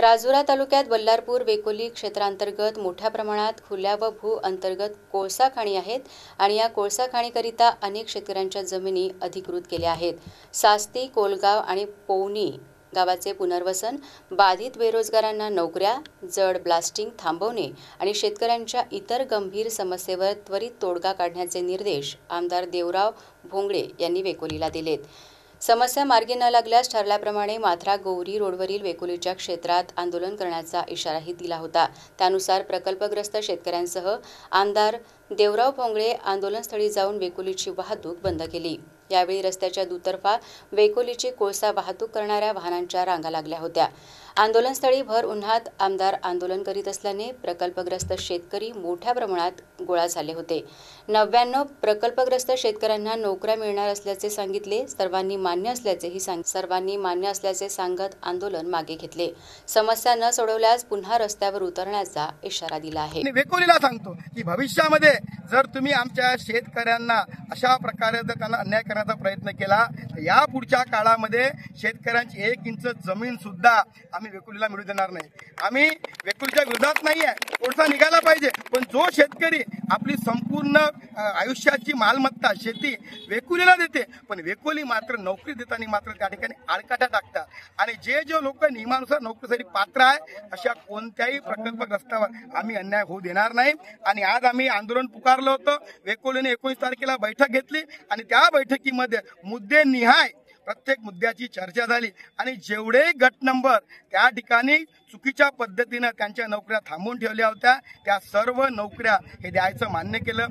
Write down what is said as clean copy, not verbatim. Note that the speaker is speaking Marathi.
राजुरा तालुक्यात बल्लारपूर वेकोली क्षेत्रांतर्गत मोठ्या प्रमाणात खुल्या व भू अंतर्गत कोळसा खाणी आहेत आणि या कोळसा खाणीकरिता अनेक शेतकऱ्यांच्या जमिनी अधिकृत केल्या आहेत। सास्ती, कोलगाव आणि पौनी गावाचे पुनर्वसन, बाधित बेरोजगारांना नोकऱ्या, जड ब्लास्टिंग थांबवणे आणि शेतकऱ्यांच्या इतर गंभीर समस्येवर त्वरित तोडगा काढण्याचे निर्देश आमदार देवराव भोंगळे यांनी वेकोलीला दिलेत। समस्या मार्गी न लागल्यास ठरल्याप्रमाणे माथरा गौरी रोडवरील वेकोलीच्या क्षेत्रात आंदोलन करण्याचा इशाराही दिला होता। त्यानुसार प्रकल्पग्रस्त शेतकऱ्यांसह आमदार देवराव भोंगळे आंदोलनस्थळी जाऊन वेकोलीची वाहतूक बंद केली। यावेळी रस्त्याच्या दुतर्फा वेकोलीची कोळसा वाहतूक करणाऱ्या वाहनांच्या रांगा लागल्या होत्या। आंदोलनस्थळी भर उन्हात आमदार आंदोलन करीत असल्याने प्रकल्पग्रस्त शेतकरी मोठ्या प्रमाणात गोळा झाले होते। 99 प्रकल्पग्रस्त शेतकऱ्यांना नोकऱ्या मिळणार असल्याचे सांगितले। सर्वांनी मान्य असल्याचे सांगत आंदोलन मागे घेतले। समस्या न सोडवल्यास पुन्हा रस्त्यावर उतरण्याचा इशारा दिला आहे। वेकोलीला सांगतो की भविष्यामध्ये जर तुम्ही आमच्या शेतकऱ्यांना अशा प्रकारे जर त्यांना अन्याय करण्याचा प्रयत्न केला तर या पुढच्या काळामध्ये शेतकऱ्यांची 1 इंच जमीन सुद्धा आम्ही वेकोलीला मिळू देणार नाही। आम्ही वेकोलीच्या विरोधात नाहीये, कोळसा निघाला पाहिजे, पण जो शेतकरी आपली संपूर्ण आयुष्याची मालमत्ता शेती वेकोलीला देते पण वेकोली मात्र नोकरी देताना मात्र त्या ठिकाणी आडकाठा टाकतात आणि जे लोक नियमानुसार नोकरीसाठी पात्र आहे अशा कोणत्याही प्रकल्पग्रस्तावर आम्ही अन्याय होऊ देणार नाही। आणि आज आम्ही आंदोलन पुकारलं होतं। वेकोलीने 19 तारखेला बैठक घेतली आणि त्या बैठकीमध्ये मुद्दे निहाय प्रत्येक मुद्द्याची चर्चा झाली आणि जेवढे गट नंबर त्या ठिकाणी चुकीच्या पद्धतीने त्यांच्या नोकऱ्या थांबवून ठेवल्या होत्या त्या सर्व नोकऱ्या हे द्यायचं मान्य केलं।